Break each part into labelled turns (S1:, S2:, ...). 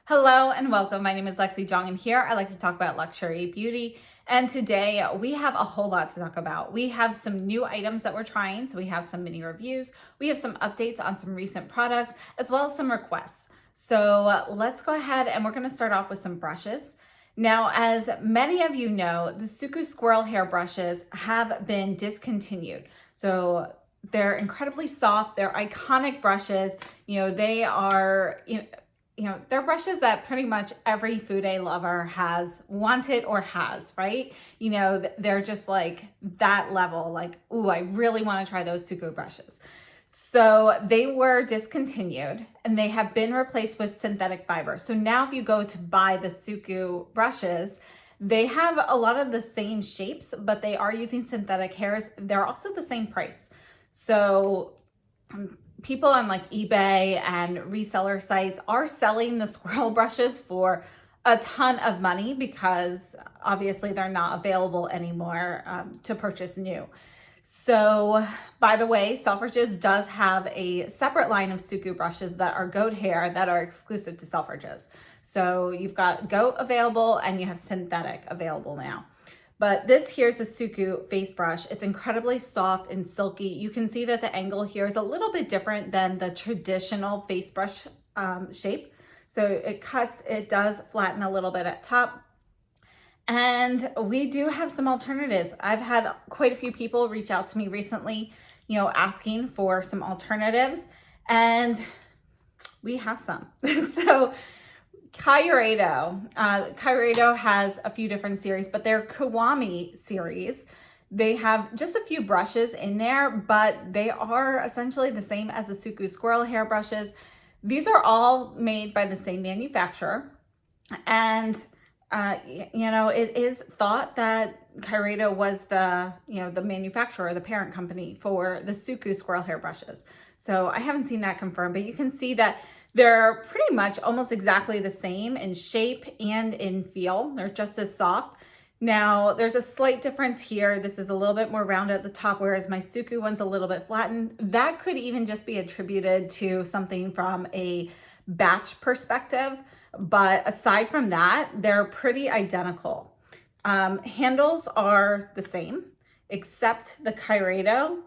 S1: Hello and welcome. My name is Lexi Jong, and here I like to talk about luxury beauty. And today we have a whole lot to talk about. We have some new items that we're trying. So we have some mini reviews. We have some updates on some recent products, as well as some requests. So let's go ahead and we're going to start off with some brushes. Now, as many of you know, the SUQQU squirrel hair brushes have been discontinued. So they're incredibly soft. They're iconic brushes. They are, they're brushes that pretty much every Fude lover has wanted or has, right? They're just like that level, like, ooh, I really want to try those SUQQU brushes. So they were discontinued and they have been replaced with synthetic fiber. So now if you go to buy the SUQQU brushes, they have a lot of the same shapes, but they are using synthetic hairs. They're also the same price. So people on like eBay and reseller sites are selling the squirrel brushes for a ton of money because obviously they're not available anymore to purchase new. So, by the way, Selfridges does have a separate line of SUQQU brushes that are goat hair that are exclusive to Selfridges. So you've got goat available and you have synthetic available now. But this here's the SUQQU face brush. It's incredibly soft and silky. You can see that the angle here is a little bit different than the traditional face brush shape. So it cuts, it does flatten a little bit at top. And we do have some alternatives. I've had quite a few people reach out to me recently, asking for some alternatives, and we have some. So Iredale has a few different series, but their Kiwami series, they have just a few brushes in there, but they are essentially the same as the SUQQU squirrel hair brushes. These are all made by the same manufacturer. And, it is thought that Iredale was the manufacturer, the parent company for the SUQQU squirrel hair brushes. So I haven't seen that confirmed, but you can see that they're pretty much almost exactly the same in shape and in feel. They're just as soft. Now, there's a slight difference here. This is a little bit more round at the top, whereas my SUQQU one's a little bit flattened. That could even just be attributed to something from a batch perspective. But aside from that, they're pretty identical. Handles are the same, except the Iredale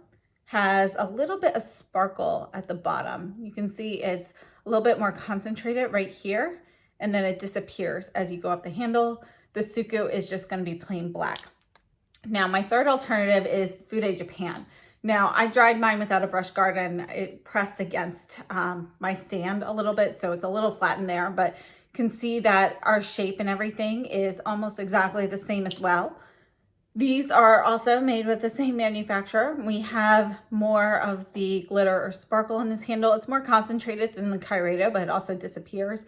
S1: has a little bit of sparkle at the bottom. You can see it's a little bit more concentrated right here, and then it disappears as you go up the handle. The SUQQU is just going to be plain black. Now, my third alternative is Fude Japan. Now, I dried mine without a brush guard and it pressed against my stand a little bit, so it's a little flattened there, but you can see that our shape and everything is almost exactly the same as well. These are also made with the same manufacturer. We have more of the glitter or sparkle in this handle. It's more concentrated than the Iredale, but it also disappears.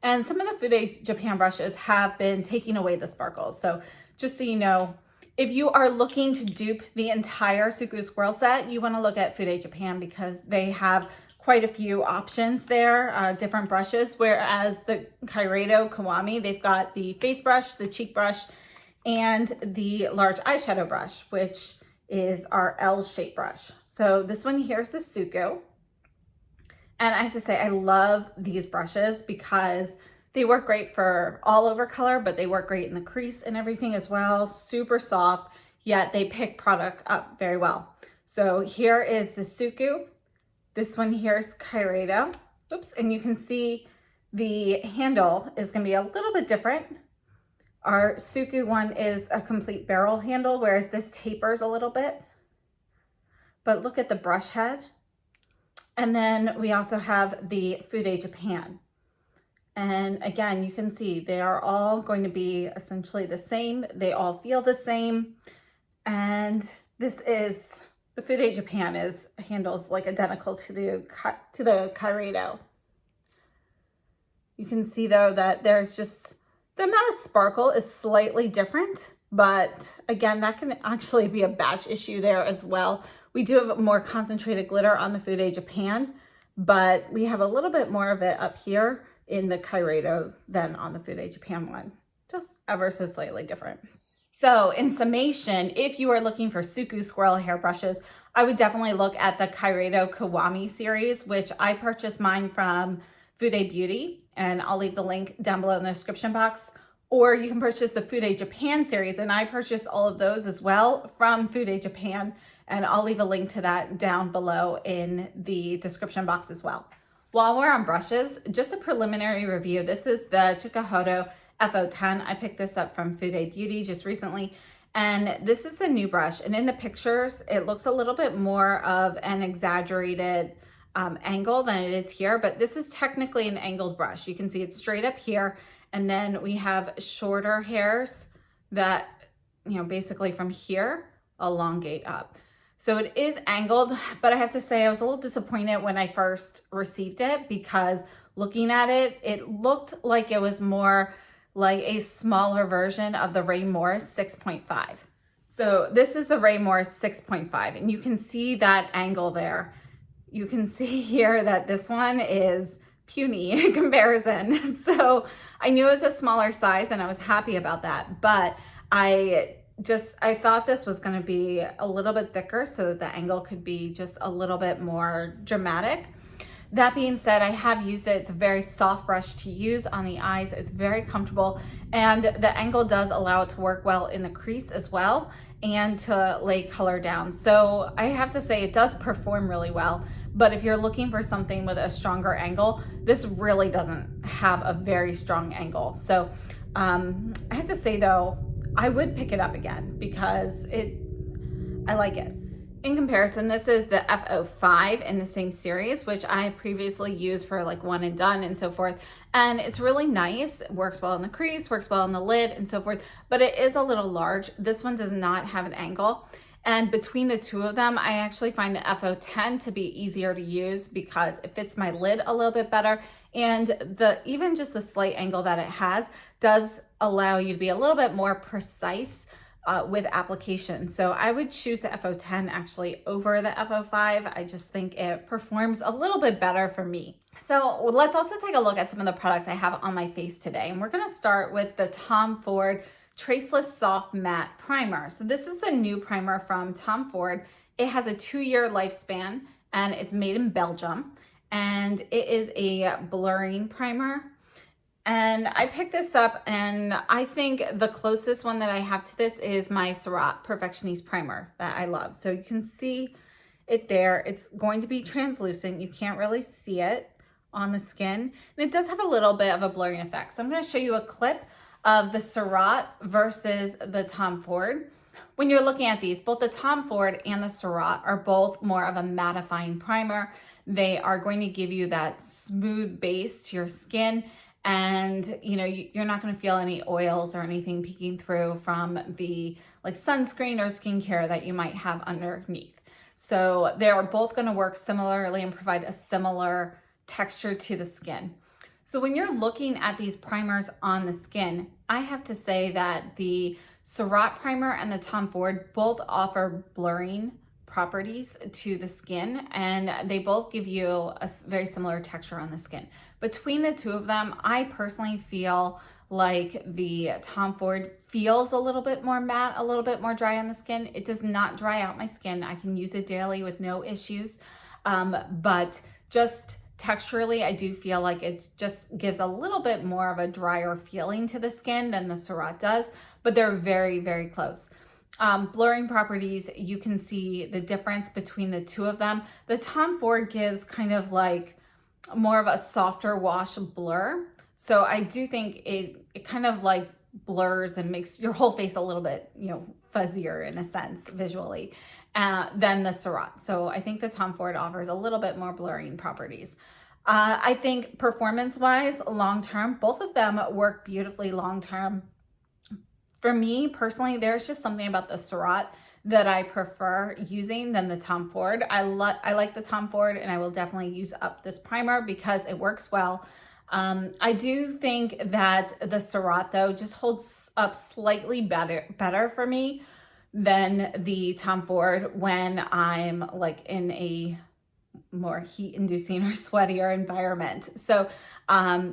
S1: And some of the Fude Japan brushes have been taking away the sparkles. So just so you know, if you are looking to dupe the entire SUQQU squirrel set, you want to look at Fude Japan because they have quite a few options there, different brushes, whereas the Iredale Kiwami, they've got the face brush, the cheek brush, and the large eyeshadow brush, which is our L shape brush. So this one here is the SUQQU. And I have to say, I love these brushes because they work great for all over color, but they work great in the crease and everything as well. Super soft, yet they pick product up very well. So here is the SUQQU. This one here is Iredale. Oops, and you can see the handle is gonna be a little bit different. Our SUQQU one is a complete barrel handle, whereas this tapers a little bit. But look at the brush head. And then we also have the Fude Japan. And again, you can see they are all going to be essentially the same. They all feel the same. And this is, the Fude Japan handles like identical to the Iredale. You can see though that there's just, the amount of sparkle is slightly different, but again, that can actually be a batch issue there as well. We do have more concentrated glitter on the Fude Japan, but we have a little bit more of it up here in the Iredale than on the Fude Japan one, just ever so slightly different. So in summation, if you are looking for SUQQU squirrel hair brushes, I would definitely look at the Iredale Kiwami series, which I purchased mine from Fude Beauty. and I'll leave the link down below in the description box. Or you can purchase the Fude Japan series, and I purchased all of those as well from Fude Japan, and I'll leave a link to that down below in the description box as well. While we're on brushes, just a preliminary review. This is the Chikuhodo FO-10. I picked this up from Fude Beauty just recently, and this is a new brush, and in the pictures, it looks a little bit more of an exaggerated angle than it is here, but this is technically an angled brush. You can see it's straight up here, and then we have shorter hairs that, you know, basically from here elongate up. So it is angled, but I have to say I was a little disappointed when I first received it, because looking at it, it looked like it was more like a smaller version of the Ray Morris 6.5. So this is the Ray Morris 6.5, and you can see that angle there. You can see here that this one is puny in comparison. So I knew it was a smaller size, and I was happy about that, but I thought this was going to be a little bit thicker so that the angle could be just a little bit more dramatic. That being said, I have used it. It's a very soft brush to use on the eyes. It's very comfortable, and the angle does allow it to work well in the crease as well and to lay color down. So I have to say it does perform really well. But if you're looking for something with a stronger angle, this really doesn't have a very strong angle. So I have to say though, I would pick it up again because I like it. In comparison, this is the FO-5 in the same series, which I previously used for like one and done and so forth. And it's really nice. It works well in the crease, works well on the lid and so forth, but it is a little large. This one does not have an angle. And between the two of them, I actually find the FO-10 to be easier to use because it fits my lid a little bit better. And even just the slight angle that it has does allow you to be a little bit more precise with application. So I would choose the FO-10 actually over the FO-5. I just think it performs a little bit better for me. So let's also take a look at some of the products I have on my face today. And we're gonna start with the Tom Ford Traceless Soft Matte Primer. So this is the new primer from Tom Ford. It has a 2-year lifespan, and it's made in Belgium. And it is a blurring primer. And I picked this up, and I think the closest one that I have to this is my Surratt Perfectioniste Primer that I love. So you can see it there. It's going to be translucent. You can't really see it on the skin. And it does have a little bit of a blurring effect. So I'm going to show you a clip of the Surratt versus the Tom Ford. When you're looking at these, both the Tom Ford and the Surratt are both more of a mattifying primer. They are going to give you that smooth base to your skin, and you know, you're not going to feel any oils or anything peeking through from the like sunscreen or skincare that you might have underneath. So they are both going to work similarly and provide a similar texture to the skin. So when you're looking at these primers on the skin, I have to say that the Surratt primer and the Tom Ford both offer blurring properties to the skin, and they both give you a very similar texture on the skin. Between the two of them, I personally feel like the Tom Ford feels a little bit more matte, a little bit more dry on the skin. It does not dry out my skin. I can use it daily with no issues, but just texturally, I do feel like it just gives a little bit more of a drier feeling to the skin than the Surratt does, but they're very, very close. Blurring properties, you can see the difference between the two of them. The Tom Ford gives kind of like more of a softer wash blur. So I do think it kind of like blurs and makes your whole face a little bit, you know, fuzzier in a sense visually than the Surratt. So I think the Tom Ford offers a little bit more blurring properties. I think performance-wise, long-term, both of them work beautifully long-term. For me personally, there's just something about the Surratt that I prefer using than the Tom Ford. I like the Tom Ford, and I will definitely use up this primer because it works well. I do think that the Surratt though just holds up slightly better for me than the Tom Ford when I'm like in a more heat-inducing or sweatier environment. So,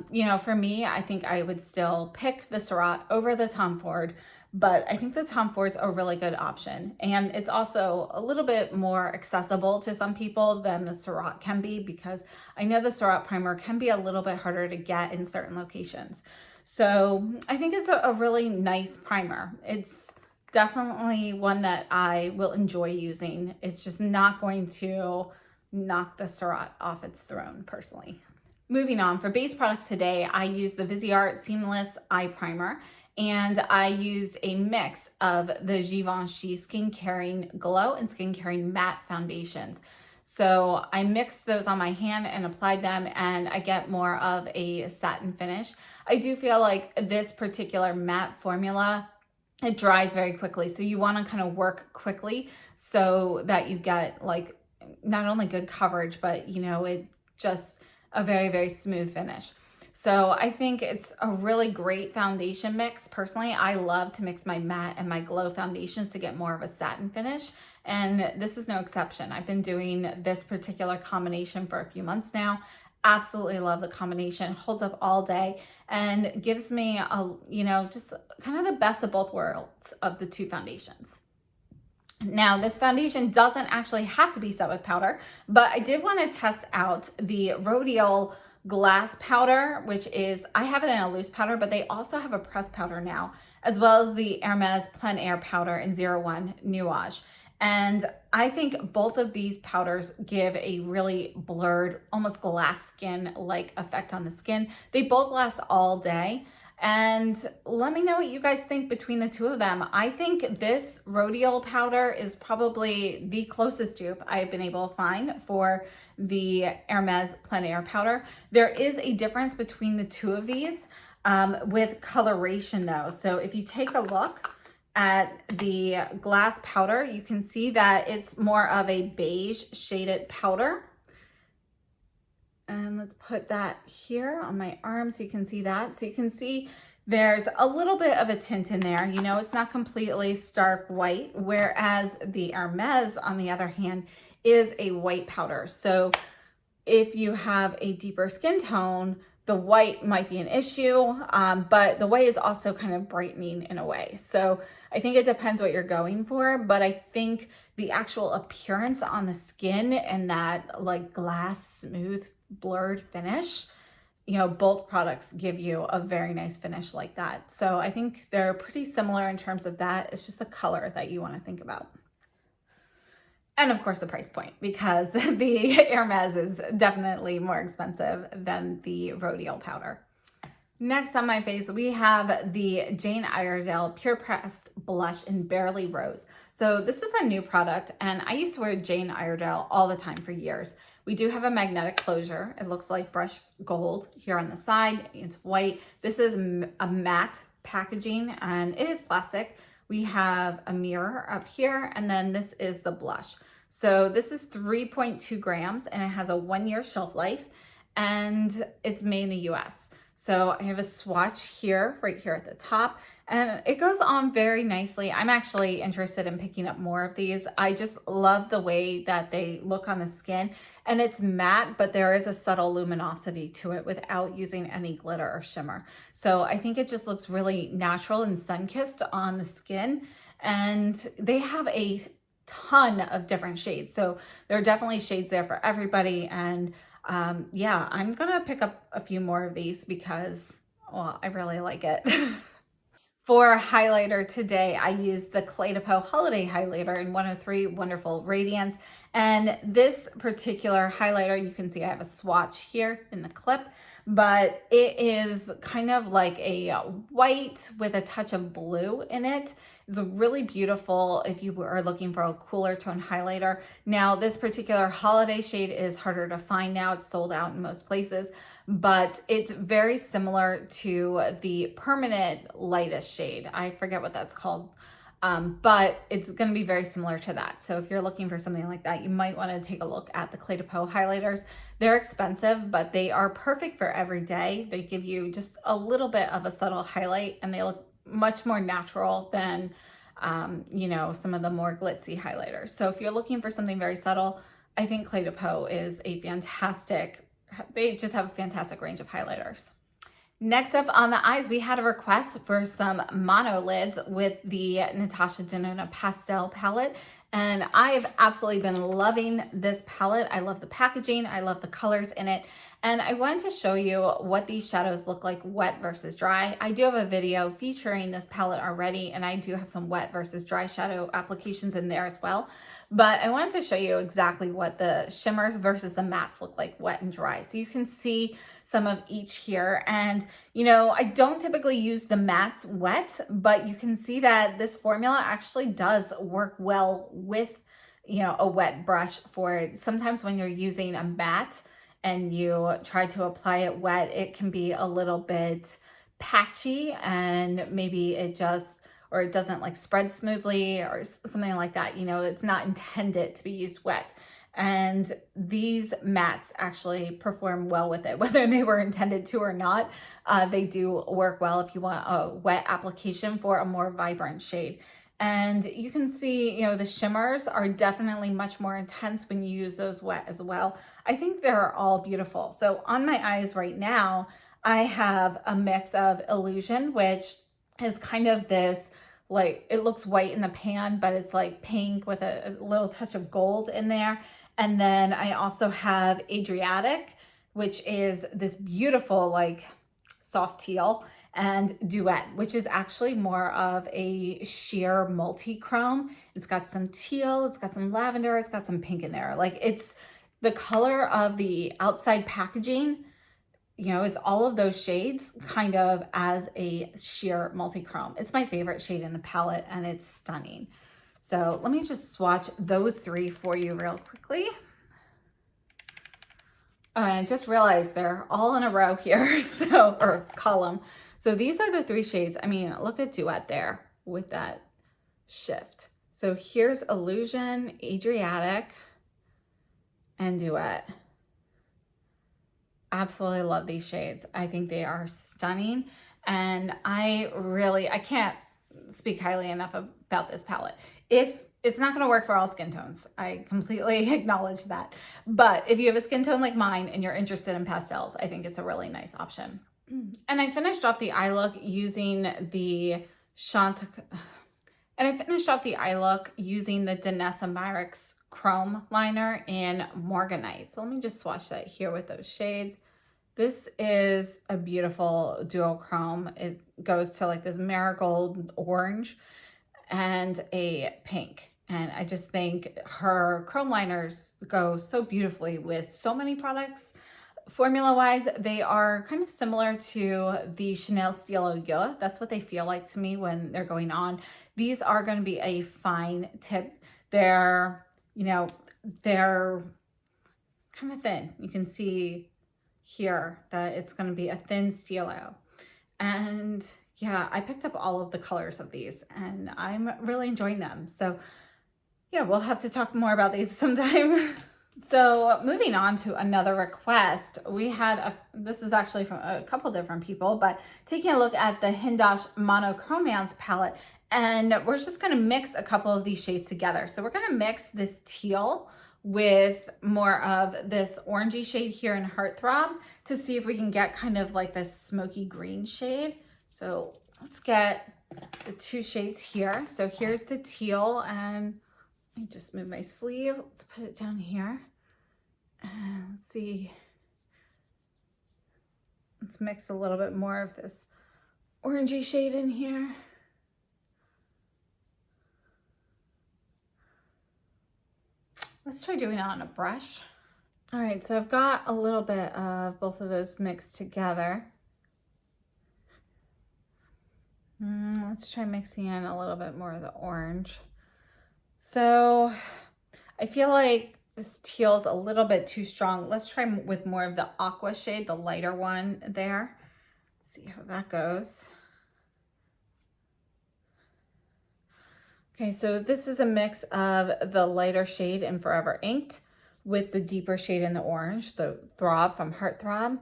S1: you know, for me, I think I would still pick the Surratt over the Tom Ford, but I think the Tom Ford is a really good option. And it's also a little bit more accessible to some people than the Surratt can be, because I know the Surratt primer can be a little bit harder to get in certain locations. So I think it's a really nice primer. It's definitely one that I will enjoy using. It's just not going to knock the Surratt off its throne personally. Moving on, for base products today, I used the Viseart Seamless Eye Primer, and I used a mix of the Givenchy Skin Caring Glow and Skin Caring Matte foundations. So I mixed those on my hand and applied them, and I get more of a satin finish. I do feel like this particular matte formula, it dries very quickly. So you want to kind of work quickly so that you get like not only good coverage, but you know, it just a very, very smooth finish. So I think it's a really great foundation mix. Personally, I love to mix my matte and my glow foundations to get more of a satin finish. And this is no exception. I've been doing this particular combination for a few months now. Absolutely love the combination. Holds up all day and gives me a, you know, just kind of the best of both worlds of the two foundations. Now, this foundation doesn't actually have to be set with powder, but I did want to test out the Rodial glass powder, which is, I have it in a loose powder, but they also have a pressed powder now, as well as the Hermes Plein Air powder in 01 Nuage. And I think both of these powders give a really blurred, almost glass skin-like effect on the skin. They both last all day. And let me know what you guys think between the two of them. I think this Rodial powder is probably the closest dupe I've been able to find for the Hermes Plein Air powder. There is a difference between the two of these with coloration though. So if you take a look at the glass powder, you can see that it's more of a beige shaded powder. And let's put that here on my arm so you can see that. So you can see there's a little bit of a tint in there. You know, it's not completely stark white, whereas the Hermes, on the other hand, is a white powder. So if you have a deeper skin tone, the white might be an issue, but the white is also kind of brightening in a way. So I think it depends what you're going for, but I think the actual appearance on the skin and that like glass smooth blurred finish, you know, both products give you a very nice finish like that. So I think they're pretty similar in terms of that. It's just the color that you want to think about. And of course the price point, because the Hermes is definitely more expensive than the Rodial powder. Next on my face, we have the Jane Iredale Pure Pressed Blush in Barely Rose. So this is a new product, and I used to wear Jane Iredale all the time for years. We do have a magnetic closure. It looks like brushed gold here on the side. It's white. This is a matte packaging, and it is plastic. We have a mirror up here, and then this is the blush. So this is 3.2 grams, and it has a 1-year shelf life, and it's made in the US. So I have a swatch here, right here at the top, and it goes on very nicely. I'm actually interested in picking up more of these. I just love the way that they look on the skin, and it's matte, but there is a subtle luminosity to it without using any glitter or shimmer. So I think it just looks really natural and sun-kissed on the skin, and they have a ton of different shades. So there are definitely shades there for everybody, and yeah, I'm gonna pick up a few more of these because, well, I really like it. For highlighter today, I used the Cle de Peau Holiday Highlighter in 103 Wonderful Radiance. And this particular highlighter, you can see I have a swatch here in the clip, but it is kind of like a white with a touch of blue in it. It's really beautiful if you are looking for a cooler tone highlighter. Now, this particular holiday shade is harder to find now. It's sold out in most places, but it's very similar to the permanent lightest shade. I forget what that's called, but it's going to be very similar to that. So if you're looking for something like that, you might want to take a look at the Cle de Peau highlighters. They're expensive, but they are perfect for every day. They give you just a little bit of a subtle highlight, and they look much more natural than, you know, some of the more glitzy highlighters. So if you're looking for something very subtle, I think Cle de Peau is a fantastic, they just have a fantastic range of highlighters. Next up on the eyes, we had a request for some mono lids with the Natasha Denona pastel palette. And I've absolutely been loving this palette. I love the packaging. I love the colors in it. And I wanted to show you what these shadows look like wet versus dry. I do have a video featuring this palette already, and I do have some wet versus dry shadow applications in there as well. But I wanted to show you exactly what the shimmers versus the mattes look like wet and dry. So you can see some of each here. And, you know, I don't typically use the mattes wet, but you can see that this formula actually does work well with, you know, a wet brush for it. Sometimes when you're using a matte and you try to apply it wet, it can be a little bit patchy and maybe it just, or it doesn't like spread smoothly or something like that. You know, it's not intended to be used wet. And these mattes actually perform well with it, whether they were intended to or not. They do work well if you want a wet application for a more vibrant shade. And you can see, you know, the shimmers are definitely much more intense when you use those wet as well. I think they're all beautiful. So on my eyes right now, I have a mix of Illusion, which is kind of this, like, it looks white in the pan, but it's like pink with a little touch of gold in there. And then I also have Adriatic, which is this beautiful, like, soft teal, and Duet, which is actually more of a sheer multi-chrome. It's got some teal, it's got some lavender, it's got some pink in there. Like, it's the color of the outside packaging, you know, it's all of those shades kind of as a sheer multi-chrome. It's my favorite shade in the palette and it's stunning. So let me just swatch those three for you real quickly. I just realized they're all in a row here, so, or column. So these are the three shades. I mean, look at Duet there with that shift. So here's Illusion, Adriatic, and Duet. Absolutely love these shades. I think they are stunning. And I can't speak highly enough about this palette. If it's not going to work for all skin tones, I completely acknowledge that. But if you have a skin tone like mine and you're interested in pastels, I think it's a really nice option. And I finished off the eye look using the Danessa Myricks Chrome Liner in Morganite. So let me just swatch that here with those shades. This is a beautiful duochrome. It goes to like this marigold orange and a pink. And I just think her chrome liners go so beautifully with so many products. Formula-wise, they are kind of similar to the Chanel Stylo Yeux. That's what they feel like to me when they're going on. These are going to be a fine tip. They're, you know, they're kind of thin. You can see here that it's going to be a thin stylo. And yeah, I picked up all of the colors of these and I'm really enjoying them. So yeah, we'll have to talk more about these sometime. So moving on to another request, we had this is actually from a couple different people, but taking a look at the Hindash Monochromance palette, and we're just going to mix a couple of these shades together. So we're going to mix this teal with more of this orangey shade here in Heartthrob to see if we can get kind of like this smoky green shade. So let's get the two shades here. So here's the teal, and let me just move my sleeve. Let's put it down here. And let's see. Let's mix a little bit more of this orangey shade in here. Let's try doing it on a brush. All right, so I've got a little bit of both of those mixed together. Let's try mixing in a little bit more of the orange. So I feel like this teal is a little bit too strong. Let's try with more of the aqua shade, the lighter one there. See how that goes. Okay, so this is a mix of the lighter shade in Forever Inked with the deeper shade in the orange, the Throb from Heartthrob.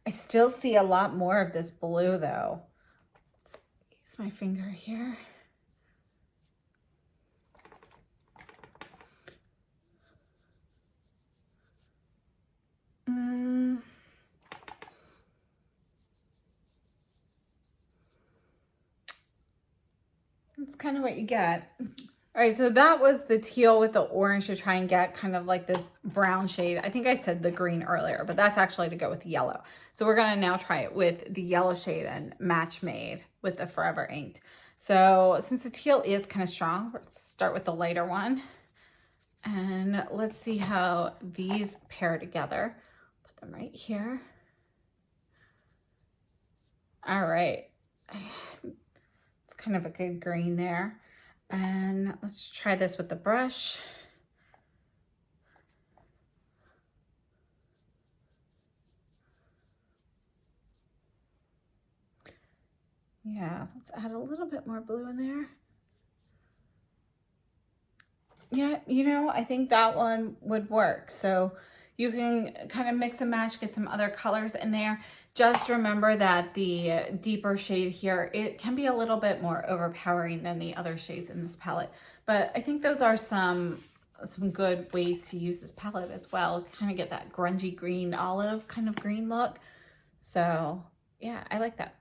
S1: I still see a lot more of this blue though. Let's use my finger here. that's kind of what you get. All right, so that was the teal with the orange to try and get kind of like this brown shade. I think I said the green earlier, but that's actually to go with yellow. So we're gonna now try it with the yellow shade and match made with the Forever Inked. So since the teal is kind of strong, let's start with the lighter one. And let's see how these pair together. Put them right here. All right, it's kind of a good green there. And let's try this with the brush. Yeah, let's add a little bit more blue in there. Yeah, you know, I think that one would work. So you can kind of mix and match, get some other colors in there. Just remember that the deeper shade here, it can be a little bit more overpowering than the other shades in this palette. But I think those are some good ways to use this palette as well. Kind of get that grungy green olive kind of green look. So yeah, I like that.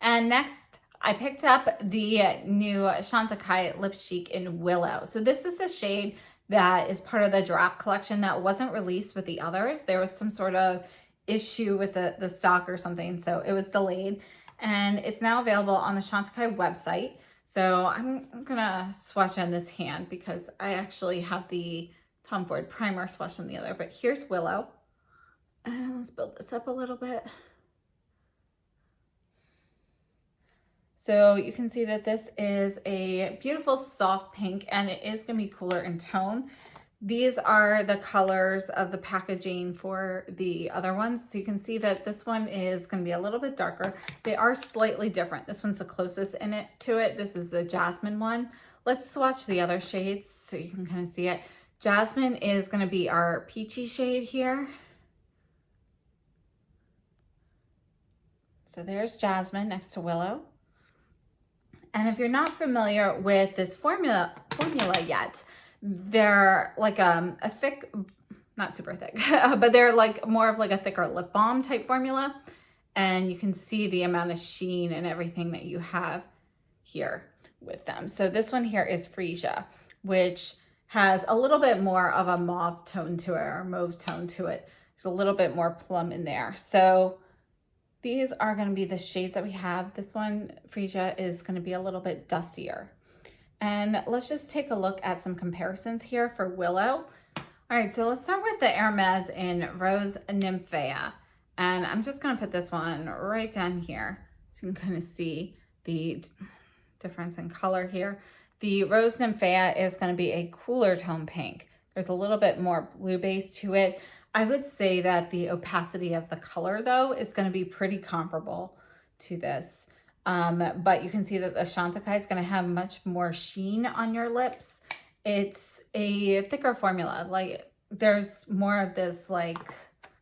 S1: And next, I picked up the new Chantecaille Lip Chic in Willow. So this is a shade that is part of the draft collection that wasn't released with the others. There was some sort of issue with the stock or something, so it was delayed. And it's now available on the Chantecaille website. So I'm gonna swatch on this hand because I actually have the Tom Ford primer swatch on the other, but here's Willow. And let's build this up a little bit. So you can see that this is a beautiful soft pink and it is going to be cooler in tone. These are the colors of the packaging for the other ones. So you can see that this one is going to be a little bit darker. They are slightly different. This one's the closest to it. This is the Jasmine one. Let's swatch the other shades so you can kind of see it. Jasmine is going to be our peachy shade here. So there's Jasmine next to Willow. And if you're not familiar with this formula yet, they're like a thick, not super thick, but they're like more of like a thicker lip balm type formula. And you can see the amount of sheen and everything that you have here with them. So this one here is Freesia, which has a little bit more of a mauve tone to it or mauve tone to it. There's a little bit more plum in there. So these are going to be the shades that we have. This one, Freesia, is going to be a little bit dustier. And let's just take a look at some comparisons here for Willow. All right, so let's start with the Hermes in Rose Nymphea. And I'm just going to put this one right down here so you can kind of see the difference in color here. The Rose Nymphea is going to be a cooler tone pink. There's a little bit more blue base to it. I would say that the opacity of the color, though, is going to be pretty comparable to this. But you can see that the Chantecaille is going to have much more sheen on your lips. It's a thicker formula. Like, there's more of this, like,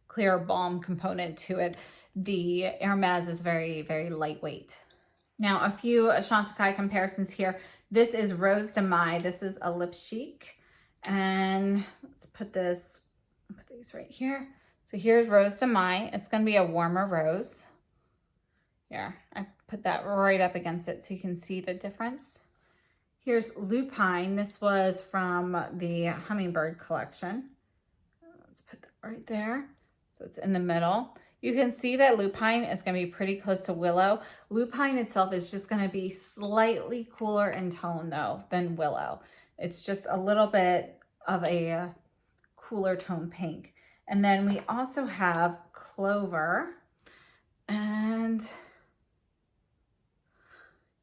S1: clear balm component to it. The Hermes is very, very lightweight. Now, a few Chantecaille comparisons here. This is Rose de Mai. This is a Lip Chic. And let's put these right here. So here's Rose de Mai. It's going to be a warmer rose. Here, I put that right up against it so you can see the difference. Here's Lupine. This was from the Hummingbird collection. Let's put that right there. So it's in the middle. You can see that Lupine is going to be pretty close to Willow. Lupine itself is just going to be slightly cooler in tone, though, than Willow. It's just a little bit of a cooler tone pink. And then we also have Clover. And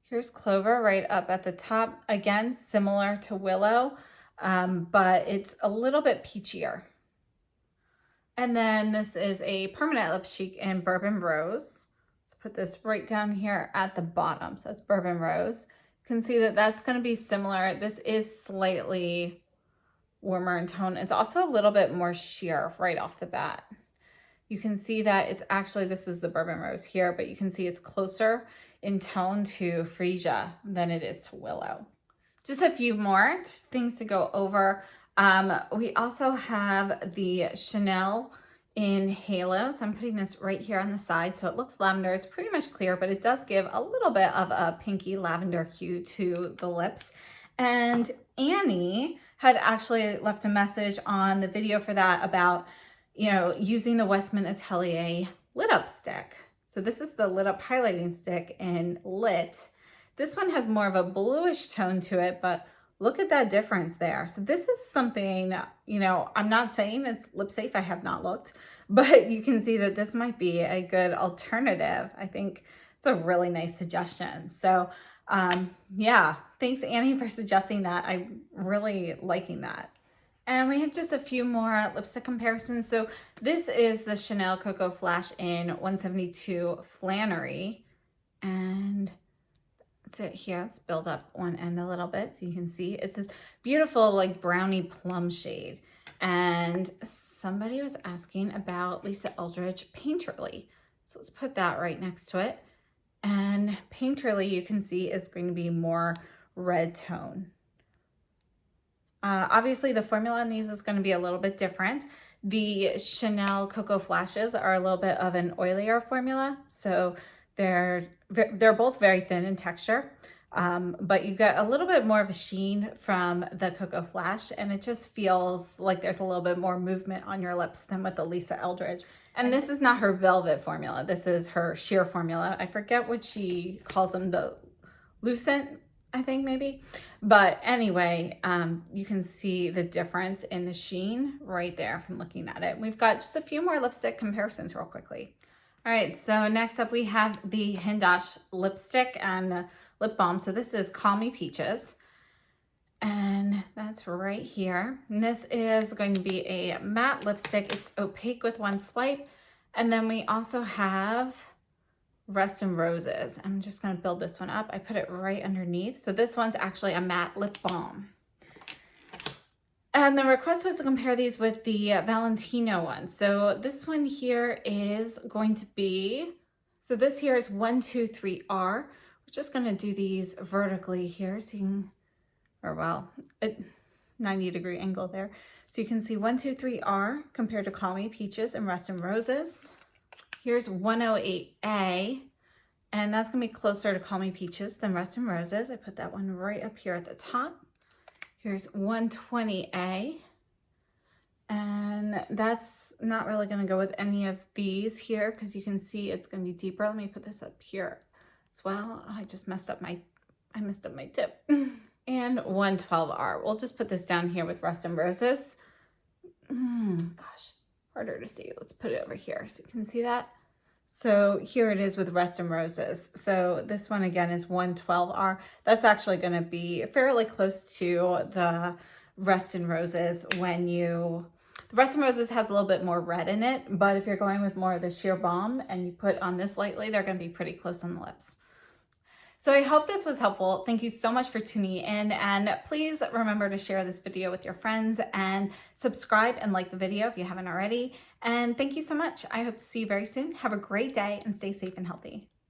S1: here's Clover right up at the top. Again, similar to Willow, but it's a little bit peachier. And then this is a Permanent Lip Chic in Bourbon Rose. Let's put this right down here at the bottom. So it's Bourbon Rose. You can see that that's going to be similar. This is slightly warmer in tone. It's also a little bit more sheer right off the bat. You can see that it's actually, this is the Bourbon Rose here, but you can see it's closer in tone to Freesia than it is to Willow. Just a few more things to go over. We also have the Chanel in Halo. So I'm putting this right here on the side. So it looks lavender. It's pretty much clear, but it does give a little bit of a pinky lavender hue to the lips. And Annie had actually left a message on the video for that about, you know, using the Westman Atelier lit up stick. So this is the lit up highlighting stick in Lit. This one has more of a bluish tone to it, but look at that difference there. So this is something, you know, I'm not saying it's lip safe. I have not looked, but you can see that this might be a good alternative. I think it's a really nice suggestion. So yeah, thanks Annie for suggesting that. I'm really liking that. And we have just a few more lipstick comparisons. So this is the Chanel Cocoa Flash in 172 Flanerie. And that's it here. Let's build up one end a little bit so you can see. It's this beautiful like brownie plum shade. And somebody was asking about Lisa Eldridge Painterly. So let's put that right next to it. And Painterly, you can see, is going to be more red tone. Obviously, the formula on these is going to be a little bit different. The Chanel Cocoa Flashes are a little bit of an oilier formula, so they're both very thin in texture, but you get a little bit more of a sheen from the Cocoa Flash, and it just feels like there's a little bit more movement on your lips than with the Lisa Eldridge. And this is not her velvet formula. This is her sheer formula. I forget what she calls them, the Lucent, I think maybe. But anyway, you can see the difference in the sheen right there from looking at it. We've got just a few more lipstick comparisons real quickly. All right, so next up we have the Hindash lipstick and lip balm. So this is Call Me Peaches. And that's right here. And this is going to be a matte lipstick. It's opaque with one swipe. And then we also have Rest in Roses. I'm just going to build this one up. I put it right underneath. So this one's actually a matte lip balm. And the request was to compare these with the Valentino one. So this one here is going to be, so this here is 123R. We're just going to do these vertically here so you can, or well, 90-degree angle there. So you can see 123R compared to Call Me Peaches and Rest in Roses. Here's 108A, and that's gonna be closer to Call Me Peaches than Rest in Roses. I put that one right up here at the top. Here's 120A, and that's not really gonna go with any of these here because you can see it's gonna be deeper. Let me put this up here as well. I just messed up my tip. And 112R. We'll just put this down here with Rest in Roses. Gosh, harder to see. Let's put it over here so you can see that. So here it is with Rest in Roses. So this one again is 112R. That's actually going to be fairly close to the Rest in Roses when you... The Rest in Roses has a little bit more red in it, but if you're going with more of the sheer balm and you put on this lightly, they're going to be pretty close on the lips. So I hope this was helpful. Thank you so much for tuning in, and please remember to share this video with your friends and subscribe and like the video if you haven't already. And thank you so much. I hope to see you very soon. Have a great day and stay safe and healthy.